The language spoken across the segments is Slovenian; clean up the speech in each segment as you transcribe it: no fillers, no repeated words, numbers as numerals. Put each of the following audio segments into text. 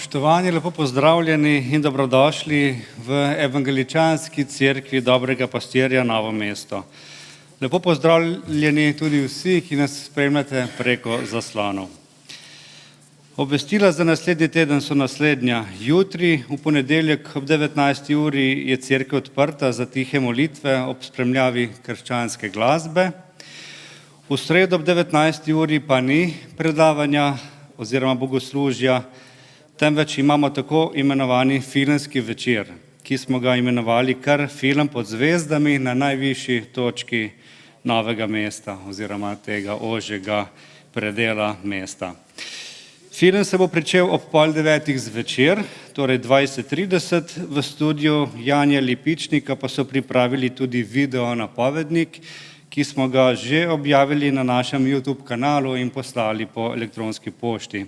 Spoštovani, lepo pozdravljeni in dobrodošli v Evangeličanski cerkvi Dobrega pastirja Novo mesto. Lepo pozdravljeni tudi vsi, ki nas spremljate preko zaslonov. Obvestila za naslednji teden so naslednja. Jutri, v ponedeljek ob 19. uri je cerkev odprta za tihe molitve ob spremljavi krščanske glasbe. V sredo ob 19. uri pa ni predavanja oziroma bogoslužja, temveč imamo tako imenovani filmski večer, ki smo ga imenovali kar Film pod zvezdami na najvišji točki Novega mesta oziroma tega ožjega predela mesta. Film se bo pričel ob 8:30 zvečer, torej 20:30, v studiu Janje Lipičnika pa so pripravili tudi video napovednik, ki smo ga že objavili na našem YouTube kanalu in poslali po elektronski pošti.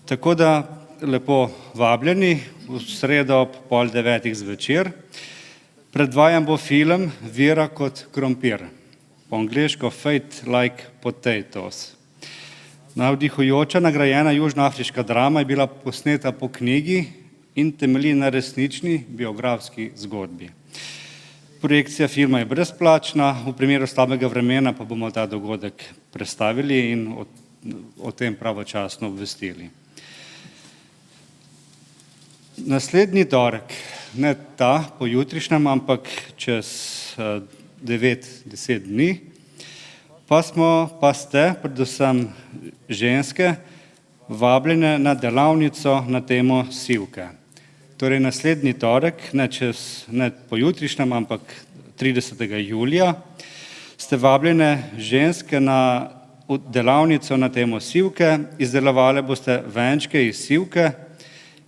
Tako da lepo vabljeni v sredo ob 8:30 zvečer. Predvajan bo film Vera kot krompir, po angleško Faith like potatoes. Navdihujoča nagrajena južnoafriška drama je bila posneta po knjigi in temelji na resnični biografski zgodbi. Projekcija filma je brezplačna, v primeru slabega vremena pa bomo ta dogodek prestavili in o tem pravočasno obvestili. Naslednji torek, ne ta pojutrišnjem, ampak čez 9-10 dni, pa ste, predvsem ženske, vabljene na delavnico na temo sivke. Torej naslednji torek, ne pojutrišnjem, ampak 30. julija, ste vabljene ženske na delavnico na temo sivke, izdelovale boste venčke iz sivke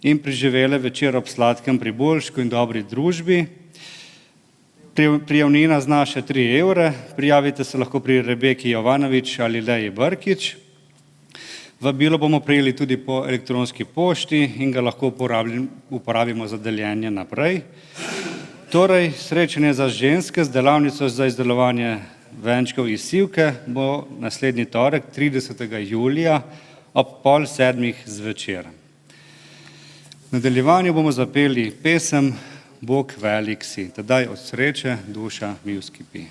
in preživele večer ob sladkem priboljšku in dobri družbi. Prijavnina znaša 3 evre, prijavite se lahko pri Rebeki Jovanovič ali Leji Brkič. Vabilo bomo prejeli tudi po elektronski pošti in ga lahko uporabimo za deljenje naprej. Torej, srečanje za ženske z delavnico za izdelovanje venčkov iz sivke bo naslednji torek, 30. julija ob 6:30 zvečer. V nadaljevanju bomo zapeli pesem Bog velik si. Tedaj od sreče duša mi vzkipi.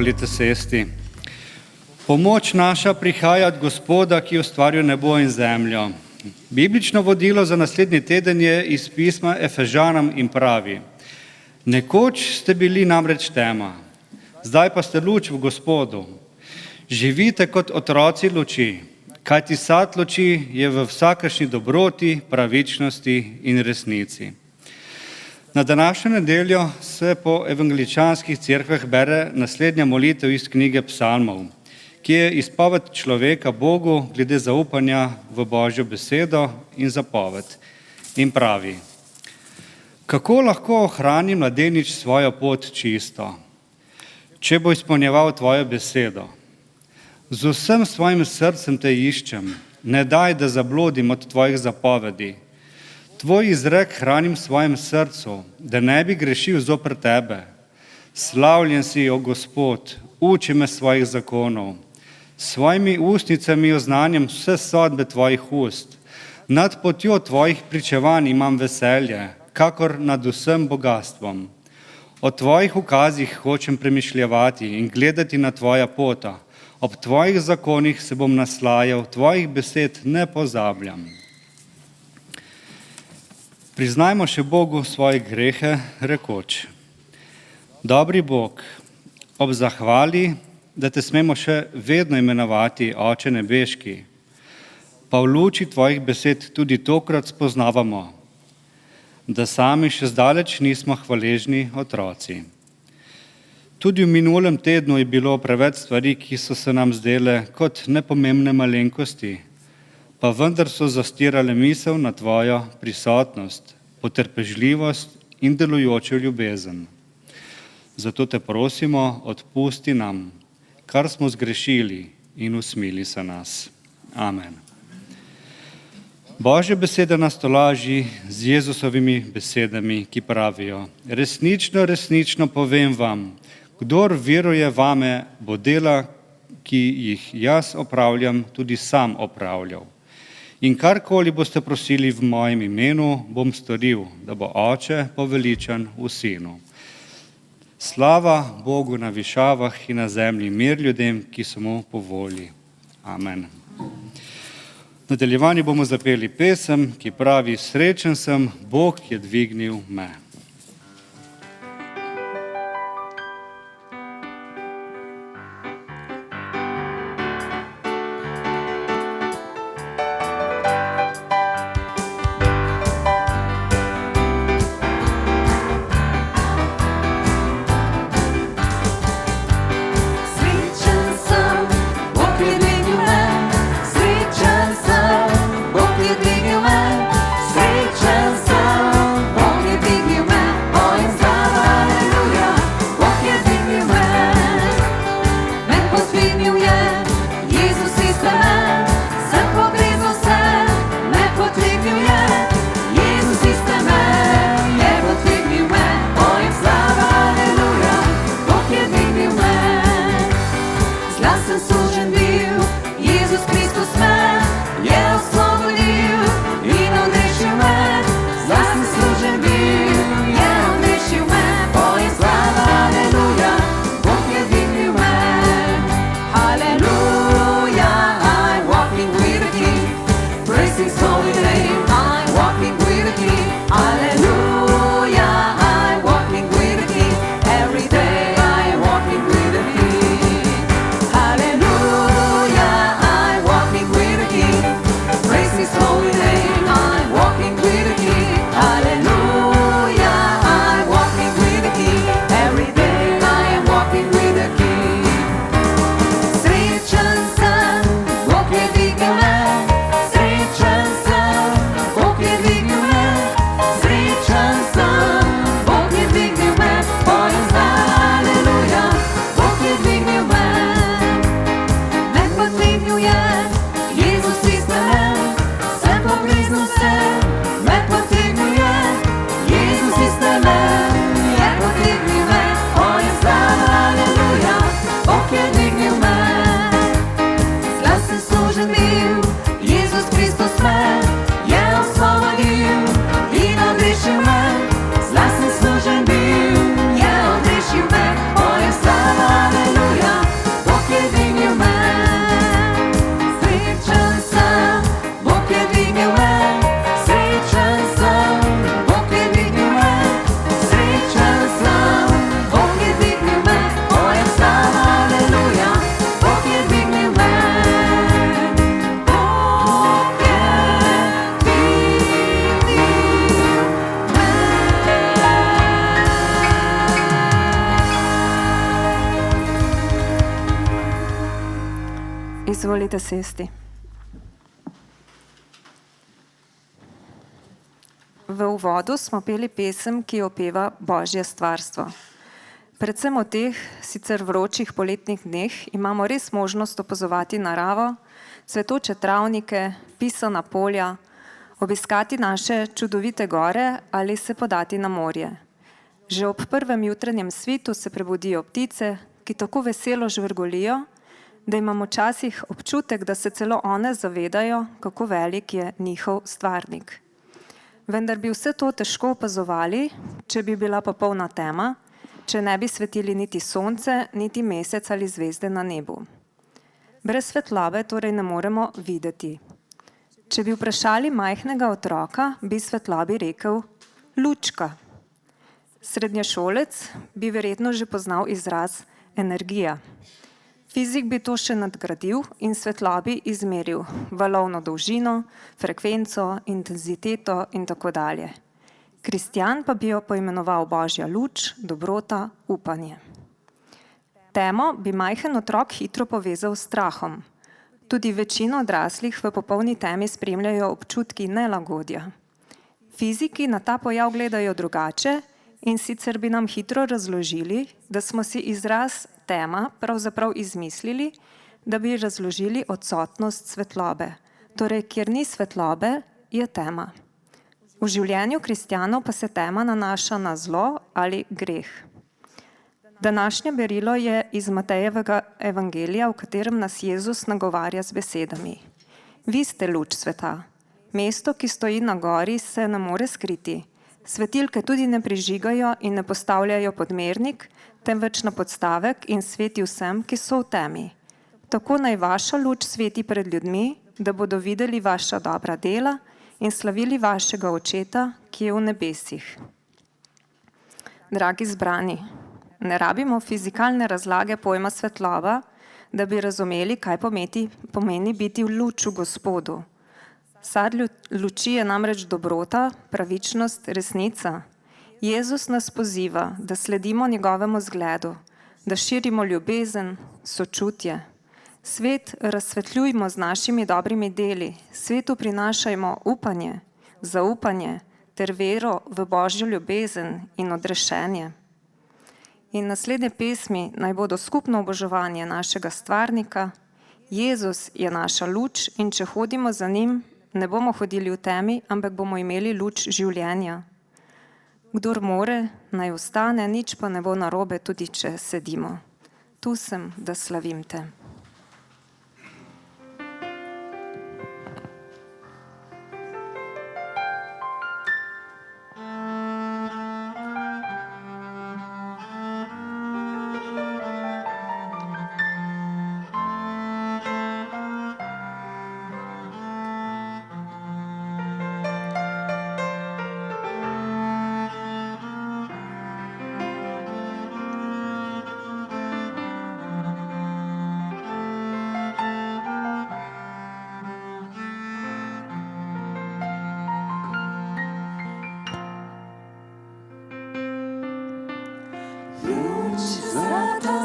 izvolite sesti. Pomoč naša prihaja od Gospoda, ki je ustvaril nebo in zemljo. Biblično vodilo za naslednji teden je iz pisma Efežanom in pravi: Nekoč ste bili namreč tema, zdaj pa ste luč v Gospodu. Živite kot otroci luči, kajti sad luči je v vsakršni dobroti, pravičnosti in resnici. Na današnjo nedeljo se po evangeličanskih cerkvah bere naslednja molitev iz knjige Psalmov, ki je izpoved človeka Bogu glede zaupanja v Božjo besedo in zapoved. In pravi: Kako lahko ohrani mladenič svojo pot čisto, če bo izpolnjeval tvojo besedo? Z vsem svojim srcem te iščem, ne daj, da zablodim od tvojih zapovedi. Tvoj izrek hranim v svojem srcu, da ne bi grešil zoper tebe. Slavljen si, o Gospod, uči me svojih zakonov. S svojimi ustnicami oznanjam vse sodbe tvojih ust. Nad potjo tvojih pričevanj imam veselje, kakor nad vsem bogatstvom. O tvojih ukazih hočem premišljevati in gledati na tvoja pota. Ob tvojih zakonih se bom naslajal, tvojih besed ne pozabljam. Priznajmo še Bogu svoje grehe, rekoč: Dobri Bog, ob zahvali, da te smemo še vedno imenovati Oče nebeški, pa v luči tvojih besed tudi tokrat spoznavamo, da sami še zdaleč nismo hvaležni otroci. Tudi v minulem tednu je bilo preveč stvari, ki so se nam zdele kot nepomembne malenkosti, pa vendar so zastirale misel na tvojo prisotnost, potrpežljivost in delujočo ljubezen. Zato te prosimo, odpusti nam, kar smo zgrešili, in usmili se nas. Amen. Božja beseda nas tolaži z Jezusovimi besedami, ki pravijo: Resnično, resnično povem vam, kdor veruje vame, bo dela, ki jih jaz opravljam, tudi sam opravljal. In karkoli boste prosili v mojem imenu, bom storil, da bo Oče poveličan v Sinu. Slava Bogu na višavah in na zemlji mir ljudem, ki so mu po volji. Amen. V nadaljevanju bomo zapeli pesem, ki pravi: Srečen sem, Bog je dvignil me. Srečen sem, Bog je dvignil me, Izvolite sesti. V uvodu smo peli pesem, ki opeva Božje stvarstvo. Predvsem v teh sicer vročih poletnih dneh imamo res možnost opazovati naravo, cvetoče travnike, pisana polja, obiskati naše čudovite gore ali se podati na morje. Že ob prvem jutranjem svitu se prebudijo ptice, ki tako veselo žvrgolijo, da imamo včasih občutek, da se celo one zavedajo, kako velik je njihov stvarnik. Vendar bi vse to težko opazovali, če bi bila popolna tema, če ne bi svetili niti sonce, niti mesec ali zvezde na nebu. Brez svetlobe torej ne moremo videti. Če bi vprašali majhnega otroka, bi svetlobi rekel lučka. Srednješolec bi verjetno že poznal izraz energija. Fizik bi to še nadgradil in svetlobi izmeril valovno dolžino, frekvenco, intenziteto in tako dalje. Kristjan pa bi jo poimenoval Božja luč, dobrota, upanje. Temo bi majhen otrok hitro povezal s strahom. Tudi večino odraslih v popolni temi spremljajo občutki nelagodja. Fiziki na ta pojav gledajo drugače in sicer bi nam hitro razložili, da smo si izraz tema pravzaprav izmislili, da bi razložili odsotnost svetlobe. Torej, kjer ni svetlobe, je tema. V življenju kristjanov pa se tema nanaša na zlo ali greh. Današnje berilo je iz Matejevega evangelija, v katerem nas Jezus nagovarja z besedami. Vi ste luč sveta. Mesto, ki stoji na gori, se ne more skriti. Svetilke tudi ne prižigajo in ne postavljajo pod mernik, temveč na podstavek in sveti vsem, ki so v temi. Tako naj vaša luč sveti pred ljudmi, da bodo videli vaša dobra dela in slavili vašega Očeta, ki je v nebesih. Dragi zbrani, ne rabimo fizikalne razlage pojma svetloba, da bi razumeli, kaj pomeni biti v luč v Gospodu. Sad luči je namreč dobrota, pravičnost, resnica. Jezus nas poziva, da sledimo njegovemu zgledu, da širimo ljubezen, sočutje. Svet razsvetljujmo z našimi dobrimi deli, svetu prinašajmo upanje, zaupanje ter vero v Božjo ljubezen in odrešenje. In naslednje pesmi naj bodo skupno oboževanje našega stvarnika. Jezus je naša luč in če hodimo za njim, ne bomo hodili v temi, ampak bomo imeli luč življenja. Kdor more, naj ostane, nič pa ne bo narobe, tudi če sedimo. Tu sem, da slavim te.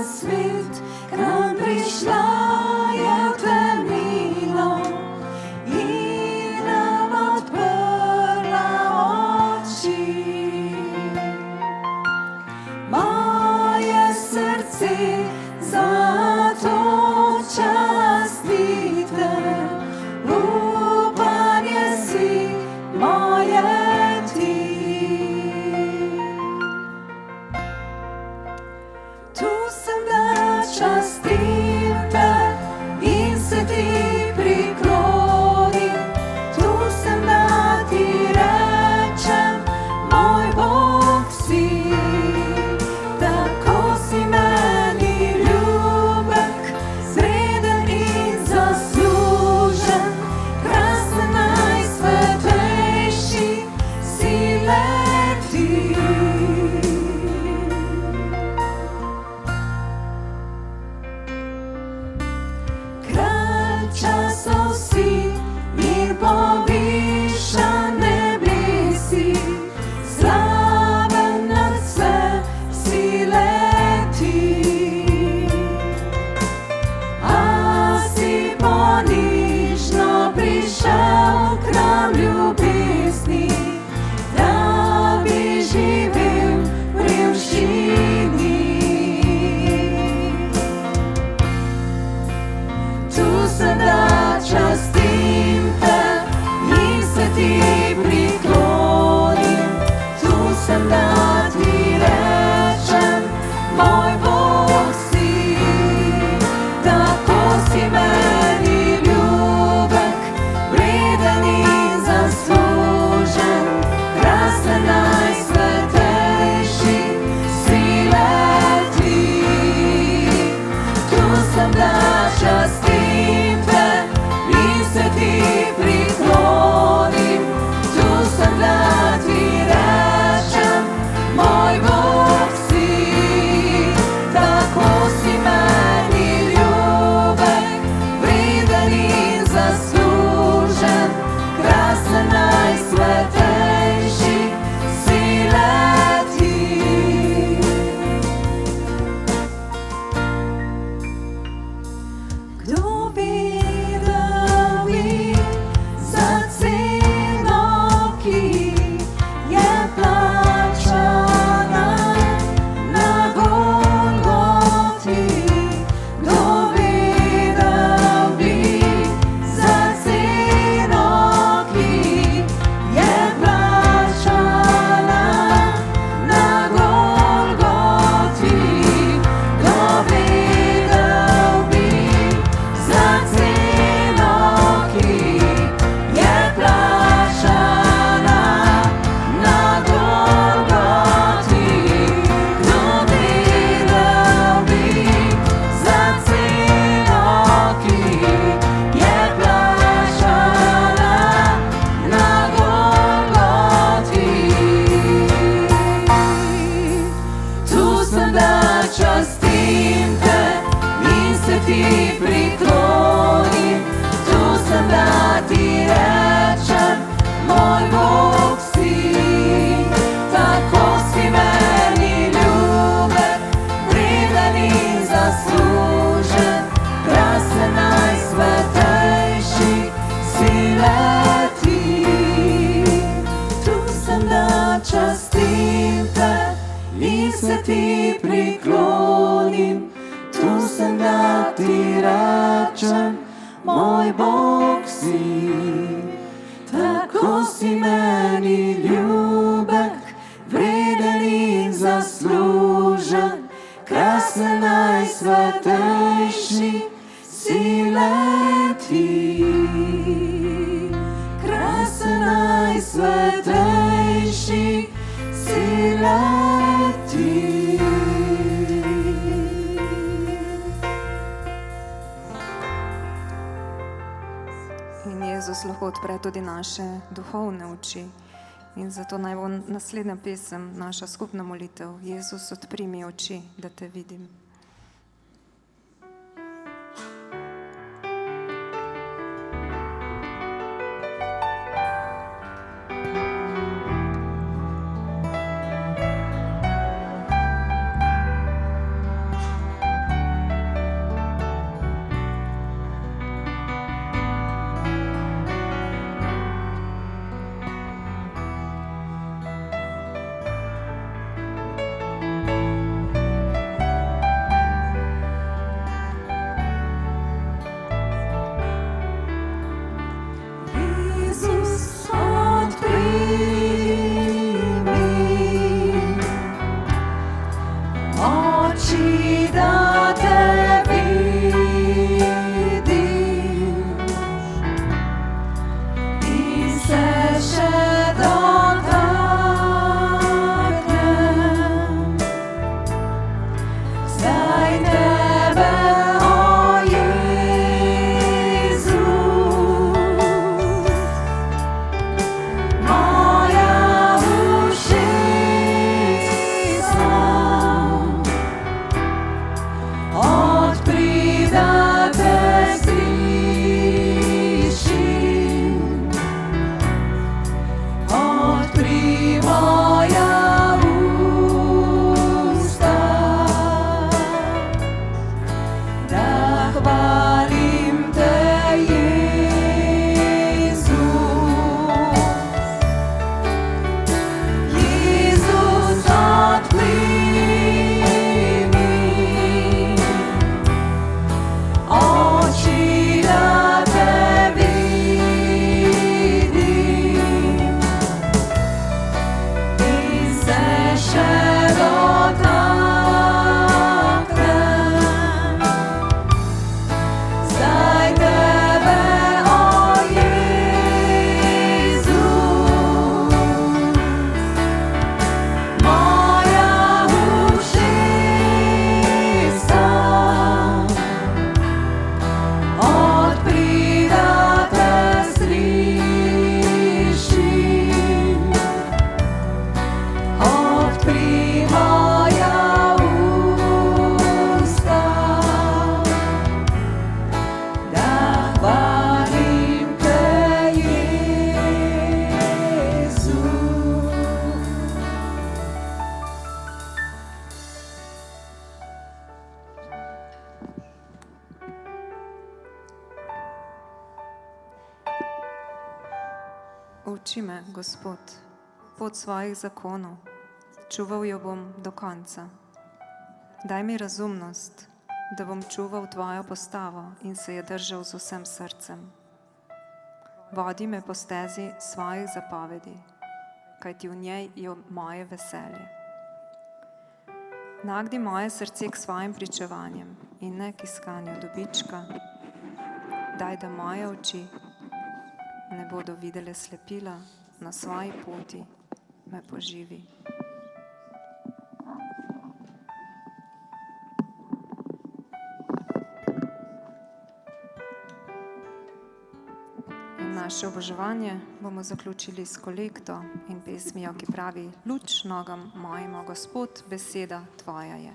Svet, k nam prišla je v temnino in nam odprla oči. Moje srce zato častite, upanje si moje ti. Tu sem, da častim te in se ti priklonim. Tu sem, da ti rečem, moj Bog si. Tako si meni ljubek, sreden in zaslužen, krasen najsvetlejši si le ti. sem, da častim te in se ti priklonim. Tu sem, da ti rečem, moj Bog si. Tako si meni ljubek, vreden in zaslužen, krasen, najsvetejši si le ti. Kdo bi dal bi za ceno, ki je plačana na Golgoti? Kdo bi dal bi za ceno, ki je plačana na Golgoti? Kdo bi dal bi za ceno, ki je plačana na Golgoti? Kdo bi dal bi za ceno, ki je plačana na Golgoti? Tu sem, da častim te in se ti priklonim. Tu sem, da ti rečem, moj Bog si. Tako si meni ljubek, vreden in zaslužen, krasen, najsvetejši si le ti. Tu sem, da častim te in se ti priklonim. Tu sem, da ti rečem, moj Bog si. Tako si meni ljubek, vreden in zaslužen, krasen, najsvetejši si le ti. Krasen, najsvetejši si le ti. In Jezus lahko odpre tudi naše duhovne oči. In zato naj bo naslednja pesem naša skupna molitev. Jezus, odpri mi oči, da te vidim. Nauči me, Gospod, pot svojih zakonov, čuval jo bom do konca. Daj mi razumnost, da bom čuval tvojo postavo in se je držal z vsem srcem. Vodi me po stezi svojih zapovedi, kajti v njej je moje veselje. Nagni moje srce k svojim pričevanjem in ne k iskanju dobička. Daj, da moje oči ne bodo videle slepila, na svoji poti me poživi. Naše oboževanje bomo zaključili s kolekto in pesmijo, ki pravi: Luč nogam mojim, o Gospod, beseda tvoja je.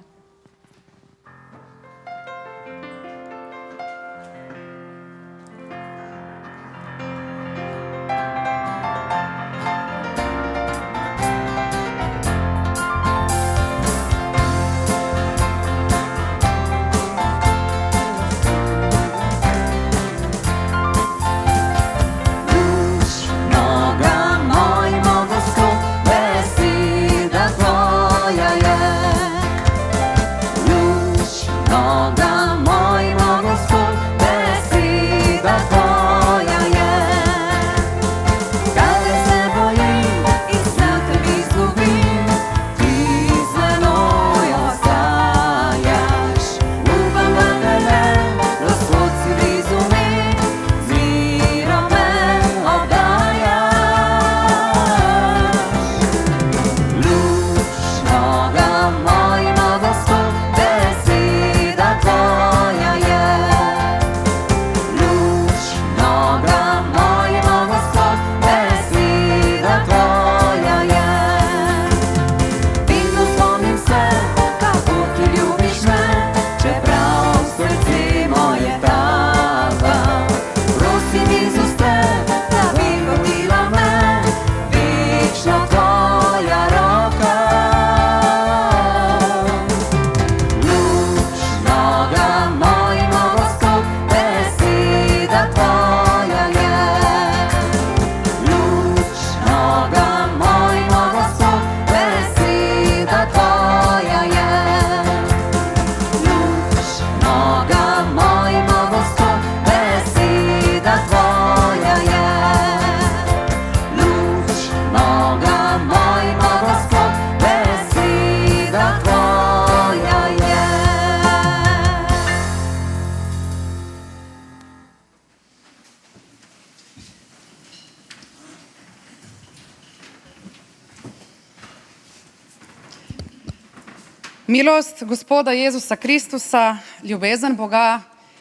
Milost Gospoda Jezusa Kristusa, ljubezen Boga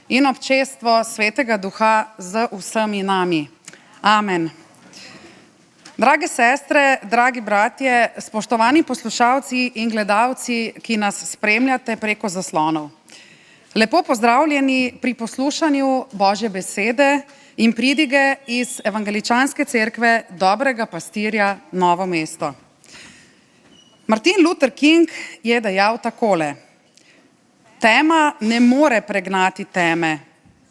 in občestvo Svetega Duha z vsemi nami. Amen. Drage sestre, dragi bratje, spoštovani poslušalci in gledalci, ki nas spremljate preko zaslonov. Lepo pozdravljeni pri poslušanju Božje besede in pridige iz Evangeličanske cerkve Dobrega pastirja Novo mesto. Martin Luther King je dejal takole: tema ne more pregnati teme,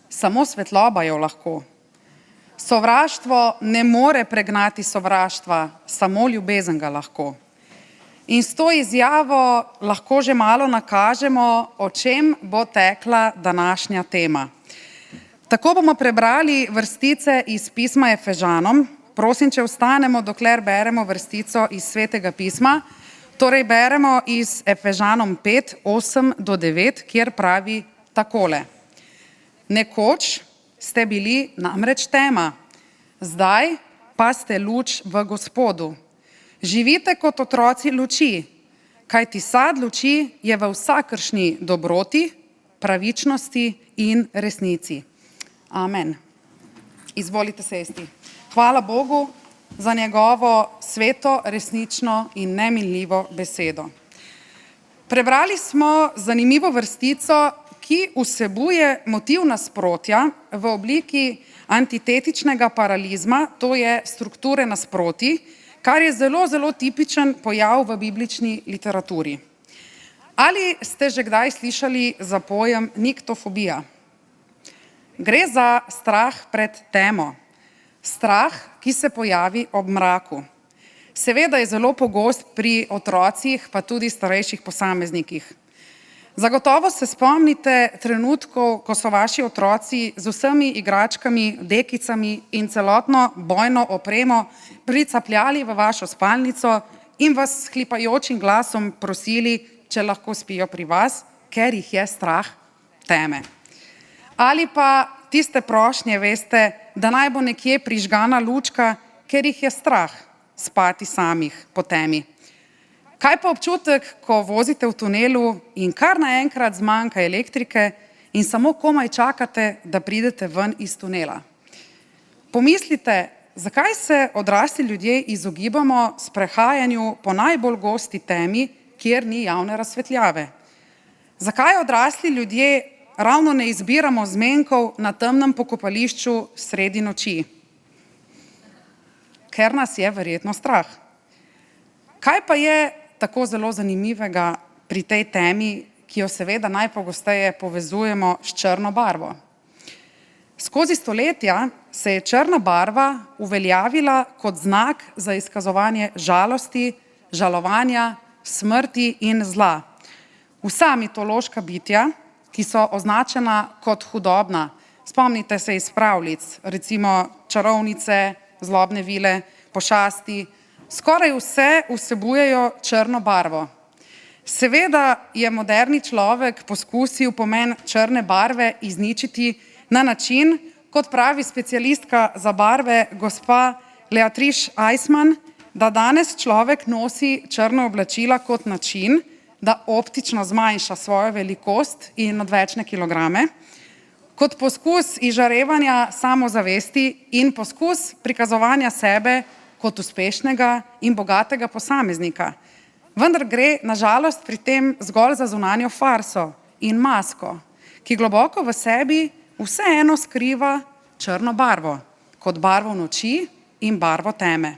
samo svetloba jo lahko. Sovraštvo ne more pregnati sovraštva, samo ljubezen ga lahko. In s to izjavo lahko že malo nakažemo, o čem bo tekla današnja tema. Tako bomo prebrali vrstice iz pisma Efežanom. Prosim, če ostanemo, dokler beremo vrstico iz Svetega pisma. Torej beremo iz Efežanom 5, 8 do 9, kjer pravi takole: nekoč ste bili namreč tema, zdaj pa ste luč v Gospodu. Živite kot otroci luči, kajti sad luči je v vsakršni dobroti, pravičnosti in resnici. Amen. Izvolite sesti. Hvala Bogu za njegovo sveto, resnično in neminljivo besedo. Prebrali smo zanimivo vrstico, ki vsebuje motiv nasprotja v obliki antitetičnega paralizma, to je strukture nasproti, kar je zelo, zelo tipičen pojav v biblični literaturi. Ali ste že kdaj slišali za pojem niktofobija? Gre za strah pred temo. Strah, ki se pojavi ob mraku. Seveda je zelo pogost pri otrocih, pa tudi starejših posameznikih. Zagotovo se spomnite trenutkov, ko so vaši otroci z vsemi igračkami, dekicami in celotno bojno opremo pricapljali v vašo spalnico in vas s hlipajočim glasom prosili, če lahko spijo pri vas, ker jih je strah teme. Ali pa tiste prošnje, veste, da naj bo nekje prižgana lučka, ker jih je strah spati samih po temi. Kaj pa občutek, ko vozite v tunelu in kar naenkrat zmanjka elektrike in samo komaj čakate, da pridete ven iz tunela? Pomislite, zakaj se odrasli ljudje izogibamo sprehajanju po najbolj gosti temi, kjer ni javne razsvetljave? Zakaj odrasli ljudje ravno ne izbiramo zmenkov na temnem pokopališču sredi noči? Ker nas je verjetno strah. Kaj pa je tako zelo zanimivega pri tej temi, ki jo seveda najpogosteje povezujemo s črno barvo? Skozi stoletja se je črna barva uveljavila kot znak za izkazovanje žalosti, žalovanja, smrti in zla. Vsa mitološka bitja, ki so označena kot hudobna, spomnite se iz pravljic, recimo čarovnice, zlobne vile, pošasti, skoraj vse vsebujejo črno barvo. Seveda je moderni človek poskusil pomen črne barve izničiti na način, kot pravi specialistka za barve gospa Beatrice Eisman, da danes človek nosi črna oblačila kot način, da optično zmanjša svojo velikost in odvečne kilograme, kot poskus izžarevanja samozavesti in poskus prikazovanja sebe kot uspešnega in bogatega posameznika. Vendar gre na žalost pri tem zgolj za zunanjo farso in masko, ki globoko v sebi vseeno skriva črno barvo, kot barvo noči in barvo teme.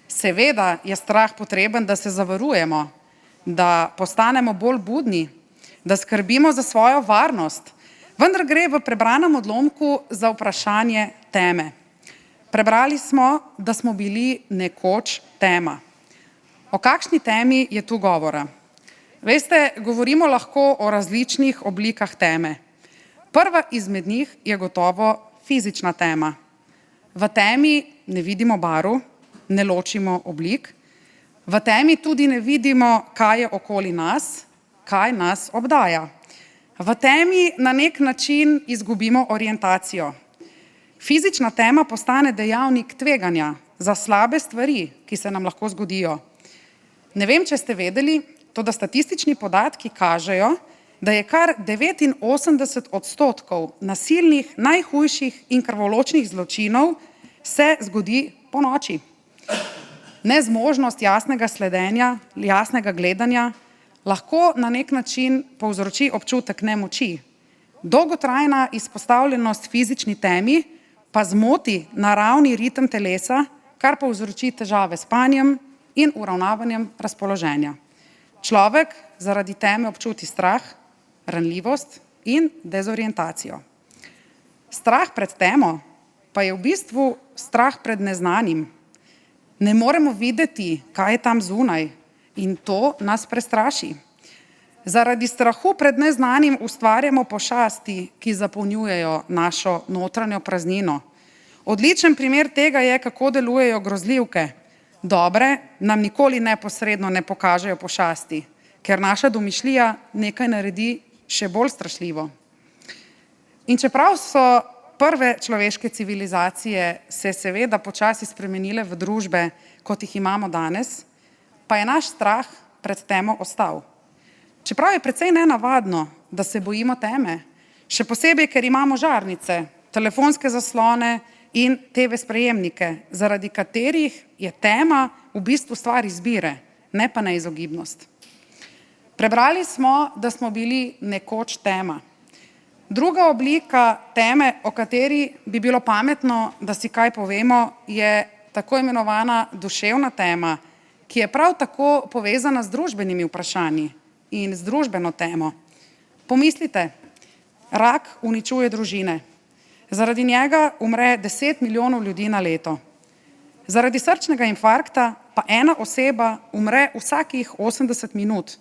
Seveda je strah potreben, da se zavarujemo, da postanemo bolj budni, da skrbimo za svojo varnost, vendar gre v prebranem odlomku za vprašanje teme. Prebrali smo, da smo bili nekoč tema. O kakšni temi je tu govora? Veste, govorimo lahko o različnih oblikah teme. Prva izmed njih je gotovo fizična tema. V temi ne vidimo barv, ne ločimo oblik, v temi tudi ne vidimo, kaj je okoli nas, kaj nas obdaja. V temi na nek način izgubimo orientacijo. Fizična tema postane dejavnik tveganja za slabe stvari, ki se nam lahko zgodijo. Ne vem, če ste vedeli, toda statistični podatki kažejo, da je kar 89% nasilnih, najhujših in krvoločnih zločinov se zgodi ponoči. Nezmožnost jasnega sledenja, jasnega gledanja lahko na nek način povzroči občutek nemoči. Dolgotrajna izpostavljenost fizični temi pa zmoti naravni ritem telesa, kar povzroči težave s spanjem in uravnavanjem razpoloženja. Človek zaradi teme občuti strah, ranljivost in dezorientacijo. Strah pred temo pa je v bistvu strah pred neznanim. Ne moremo videti, kaj je tam zunaj, in to nas prestraši. Zaradi strahu pred neznanim ustvarjamo pošasti, ki zapolnjujejo našo notranjo praznino. Odličen primer tega je, kako delujejo grozljivke. Dobre nam nikoli neposredno ne pokažejo pošasti, ker naša domišljija nekaj naredi še bolj strašljivo. In čeprav so prve človeške civilizacije se seveda počasi spremenile v družbe, kot jih imamo danes, pa je naš strah pred temo ostal. Čeprav je precej nenavadno, da se bojimo teme, še posebej, ker imamo žarnice, telefonske zaslone in TV sprejemnike, zaradi katerih je tema v bistvu stvar izbire, ne pa neizogibnost. Prebrali smo, da smo bili nekoč tema. Druga oblika teme, o kateri bi bilo pametno, da si kaj povemo, je tako imenovana duševna tema, ki je prav tako povezana z družbenimi vprašanji in z družbeno temo. Pomislite, rak uničuje družine, Zaradi njega umre 10 milijonov ljudi na leto. Zaradi srčnega infarkta pa ena oseba umre vsakih 80 minut,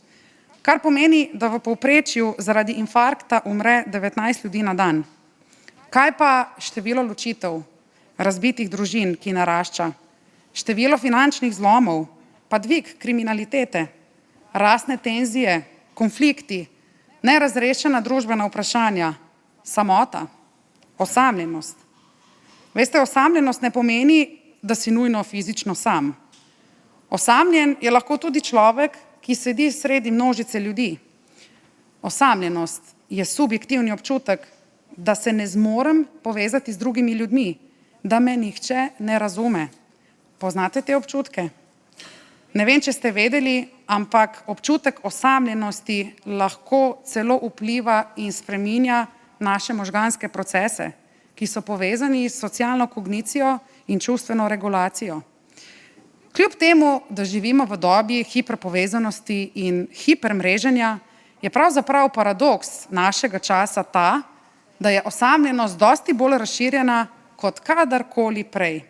kar pomeni, da v povprečju zaradi infarkta umre 19 ljudi na dan. Kaj pa število ločitev, razbitih družin, ki narašča, število finančnih zlomov, pa dvig kriminalitete, rasne tenzije, konflikti, nerazrešena družbena vprašanja, samota, osamljenost. Veste, osamljenost ne pomeni, da si nujno fizično sam. Osamljen je lahko tudi človek, ki sedi sredi množice ljudi. Osamljenost je subjektivni občutek, da se ne zmorem povezati z drugimi ljudmi, da me nihče ne razume. Poznate te občutke? Ne vem, če ste vedeli, ampak občutek osamljenosti lahko celo vpliva in spreminja naše možganske procese, ki so povezani s socialno kognicijo in čustveno regulacijo. Kljub temu, da živimo v dobi hiperpovezanosti in hipermreženja, je pravzaprav paradoks našega časa ta, da je osamljenost dosti bolj razširjena kot kadarkoli prej.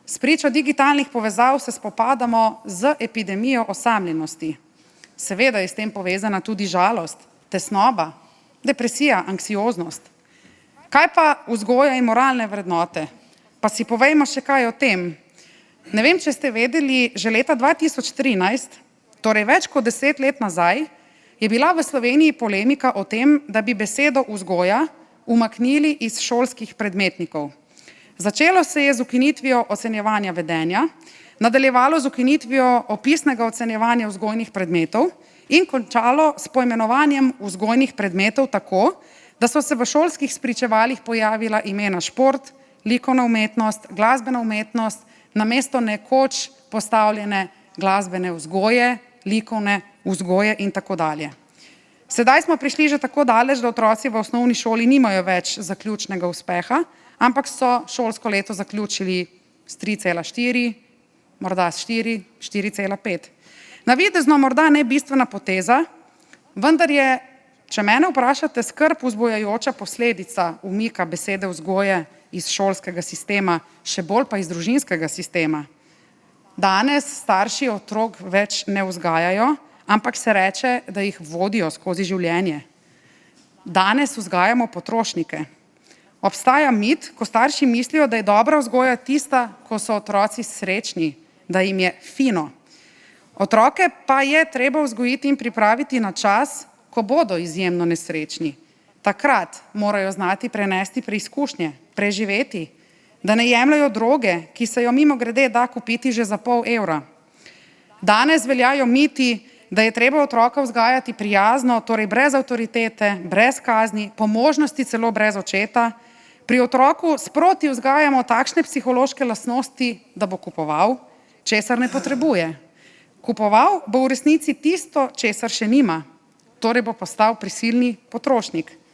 S pričo digitalnih povezav se spopadamo z epidemijo osamljenosti. Seveda je s tem povezana tudi žalost, tesnoba, depresija, anksioznost. Kaj pa vzgoja in moralne vrednote? Pa si povejmo še kaj o tem. Ne vem, če ste vedeli, že leta 2013, torej več kot 10 let nazaj, je bila v Sloveniji polemika o tem, da bi besedo vzgoja umaknili iz šolskih predmetnikov. Začelo se je z ukinitvijo ocenjevanja vedenja, nadaljevalo z ukinitvijo opisnega ocenjevanja vzgojnih predmetov in končalo s poimenovanjem vzgojnih predmetov tako, da so se v šolskih spričevalih pojavila imena šport, likovna umetnost, glasbena umetnost, namesto nekoč postavljene glasbene vzgoje, likovne vzgoje in tako dalje. Sedaj smo prišli že tako daleč, da otroci v osnovni šoli nimajo več zaključnega uspeha, ampak so šolsko leto zaključili s 3,4, morda s 4, 4,5. Navidezno morda ne bistvena poteza, vendar je, če mene vprašate, skrb vzbujajoča posledica umika besede vzgoje iz šolskega sistema, še bolj pa iz družinskega sistema. Danes starši otrok več ne vzgajajo, ampak se reče, da jih vodijo skozi življenje. Danes vzgajamo potrošnike. Obstaja mit, ko starši mislijo, da je dobra vzgoja tista, ko so otroci srečni, da jim je fino. Otroke pa je treba vzgojiti in pripraviti na čas, ko bodo izjemno nesrečni. Takrat morajo znati prenesti preizkušnje, preživeti, da ne jemljajo droge, ki se jo mimogrede da kupiti že za pol evra. Danes veljajo miti, da je treba otroka vzgajati prijazno, torej brez avtoritete, brez kazni, po možnosti celo brez očeta. Pri otroku sproti vzgajamo takšne psihološke lastnosti, da bo kupoval, česar ne potrebuje. Kupoval bo v resnici tisto, česar še nima, torej bo postal prisilni potrošnik.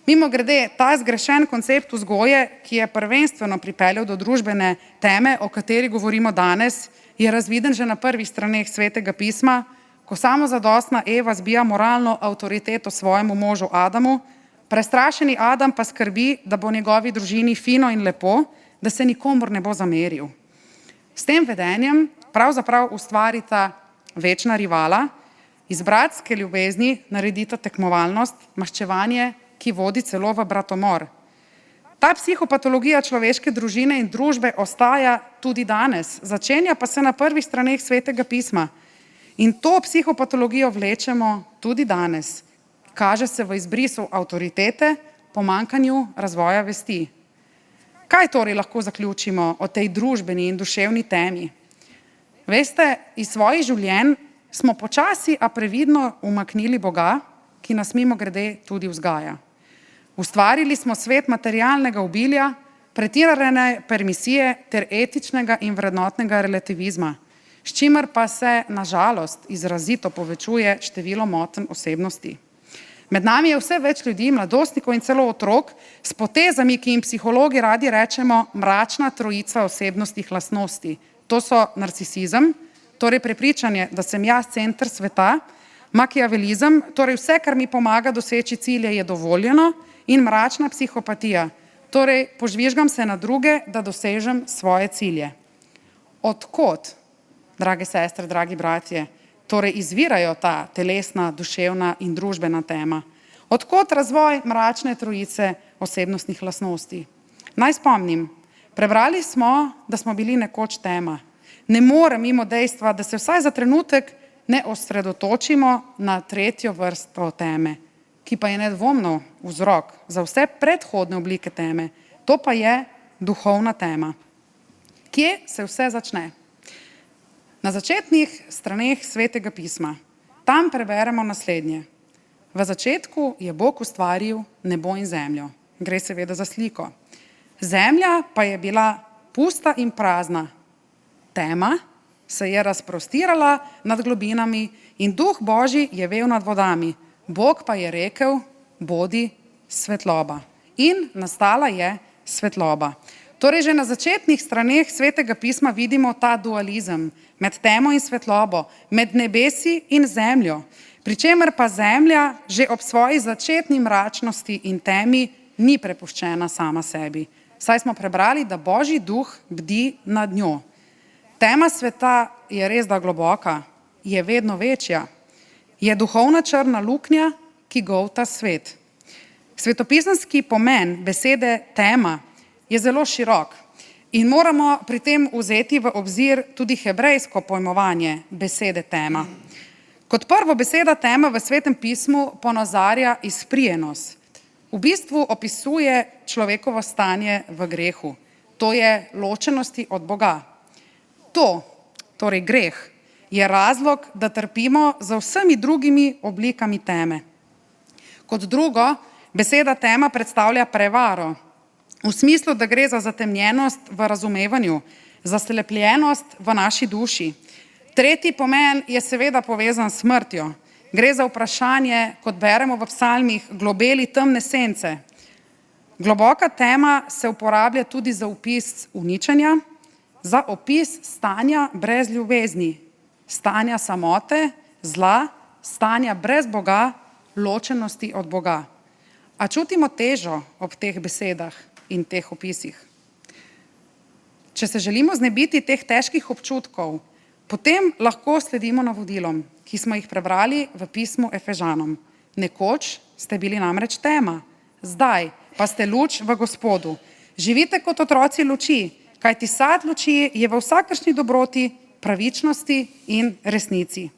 Mimogrede, ta zgrešen koncept vzgoje, ki je prvenstveno pripeljal do družbene teme, o kateri govorimo danes, je razviden že na prvih straneh Svetega pisma, ko samozadostna Eva zbija moralno avtoriteto svojemu možu Adamu, prestrašeni Adam pa skrbi, da bo njegovi družini fino in lepo, da se nikomur ne bo zameril. S tem vedenjem pravzaprav ustvarita večna rivala, iz bratske ljubezni naredita tekmovalnost, maščevanje, ki vodi celo v bratomor. Ta psihopatologija človeške družine in družbe ostaja tudi danes, začenja pa se na prvih straneh Svetega pisma. In to psihopatologijo vlečemo tudi danes. Kaže se v izbrisu avtoritete, pomanjkanju razvoja vesti. Kaj torej lahko zaključimo o tej družbeni in duševni temi? Veste, iz svojih življenj smo počasi, a previdno umaknili Boga, ki nas mimogrede tudi vzgaja. Ustvarili smo svet materialnega obilja, pretirane permisije ter etičnega in vrednotnega relativizma, s čimer pa se, na žalost, izrazito povečuje število motenj osebnosti. Med nami je vse več ljudi, mladostnikov in celo otrok, s potezami, ki jim psihologi radi rečemo mračna trojica osebnostnih lastnosti. To so narcisizem, torej prepričanje, da sem jaz center sveta, makiavelizem, torej vse, kar mi pomaga doseči cilje, je dovoljeno, in mračna psihopatija, torej požvižgam se na druge, da dosežem svoje cilje. Odkot, drage sestre, dragi bratje, torej izvirajo ta telesna, duševna in družbena tema? Odkot razvoj mračne trojice osebnostnih lastnosti? Naj spomnim, prebrali smo, da smo bili nekoč tema. Ne morem mimo dejstva, da se vsaj za trenutek ne osredotočimo na tretjo vrsto teme, ki pa je nedvomno vzrok za vse predhodne oblike teme. To pa je duhovna tema. Kje se vse začne? Na začetnih straneh Svetega pisma. Tam preberemo naslednje. V začetku je Bog ustvaril nebo in zemljo. Gre seveda za sliko. Zemlja pa je bila pusta in prazna. Tema se je razprostirala nad globinami in Duh Božji je vel nad vodami. Bog pa je rekel, bodi svetloba. In nastala je svetloba. Torej že na začetnih straneh Svetega pisma vidimo ta dualizem med temo in svetlobo, med nebesi in zemljo, pri čemer pa zemlja že ob svoji začetni mračnosti in temi ni prepuščena sama sebi. Saj smo prebrali, da Božji duh bdi nad njo. Tema sveta je res da globoka, je vedno večja. Je duhovna črna luknja, ki golta svet. Svetopisemski pomen besede tema je zelo širok in moramo pri tem vzeti v obzir tudi hebrejsko pojmovanje besede tema. Kot prvo, beseda tema v Svetem pismu ponazarja izprijenost. V bistvu opisuje človekovo stanje v grehu, to je ločenosti od Boga. To, torej greh, je razlog, da trpimo za vsemi drugimi oblikami teme. Kot drugo, beseda tema predstavlja prevaro, v smislu, da gre za zatemnjenost v razumevanju, za slepljenost v naši duši. Tretji pomen je seveda povezan s smrtjo. Gre za vprašanje, kot beremo v psalmih, globeli temne sence. Globoka tema se uporablja tudi za opis uničenja, za opis stanja brez ljubezni, stanja samote, zla, stanja brez Boga, ločenosti od Boga. A čutimo težo ob teh besedah in teh opisih? Če se želimo znebiti teh težkih občutkov, potem lahko sledimo navodilom, ki smo jih prebrali v pismu Efežanom. Nekoč ste bili namreč tema, zdaj pa ste luč v Gospodu. Živite kot otroci luči, kajti sad luči je v vsakršni dobroti, pravičnosti in resnici.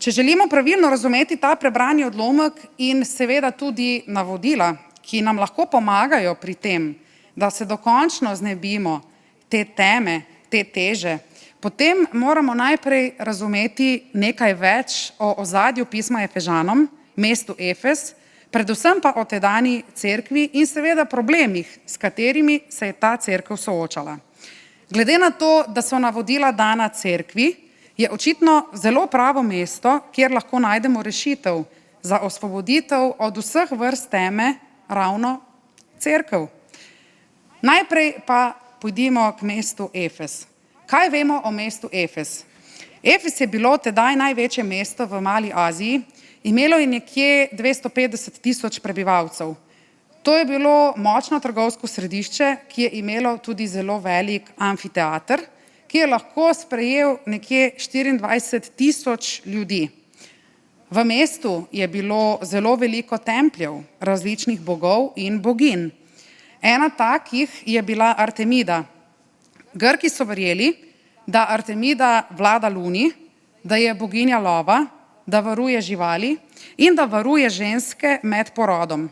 Če želimo pravilno razumeti ta prebrani odlomek in seveda tudi navodila, ki nam lahko pomagajo pri tem, da se dokončno znebimo te teme, te teže, potem moramo najprej razumeti nekaj več o ozadju pisma Efežanom, mestu Efes, predvsem pa o tedanji cerkvi in seveda problemih, s katerimi se je ta cerkev soočala. Glede na to, da so navodila dana cerkvi, je očitno zelo pravo mesto, kjer lahko najdemo rešitev za osvoboditev od vseh vrst teme ravno cerkev. Najprej pa pojdimo k mestu Efes. Kaj vemo o mestu Efes? Efes je bilo tedaj največje mesto v Mali Aziji, imelo je nekje 250 000 prebivalcev. To je bilo močno trgovsko središče, ki je imelo tudi zelo velik amfiteater, ki je lahko sprejel nekje 24 000 ljudi. V mestu je bilo zelo veliko templjev različnih bogov in boginj. Ena takih je bila Artemida. Grki so verjeli, da Artemida vlada Luni, da je boginja lova, da varuje živali in da varuje ženske med porodom.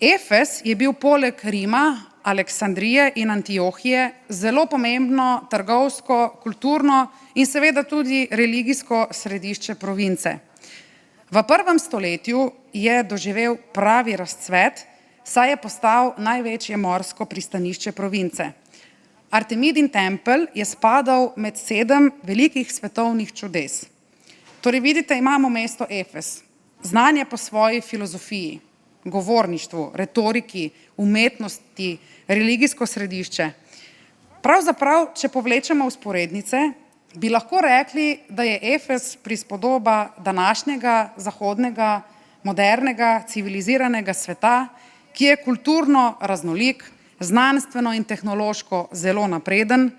Efes je bil poleg Rima, Aleksandrije in Antiohije zelo pomembno trgovsko, kulturno in seveda tudi religijsko središče province. V 1. stoletju je doživel pravi razcvet, saj je postal največje morsko pristanišče province. Artemidin tempelj je spadal med 7 velikih svetovnih čudes. Torej vidite, imamo mesto Efes, znanje po svoji filozofiji, govorništvu, retoriki, umetnosti, religijsko središče. Pravzaprav, če povlečemo vzporednice, bi lahko rekli, da je Efes prispodoba današnjega, zahodnega, modernega, civiliziranega sveta, ki je kulturno raznolik, znanstveno in tehnološko zelo napreden,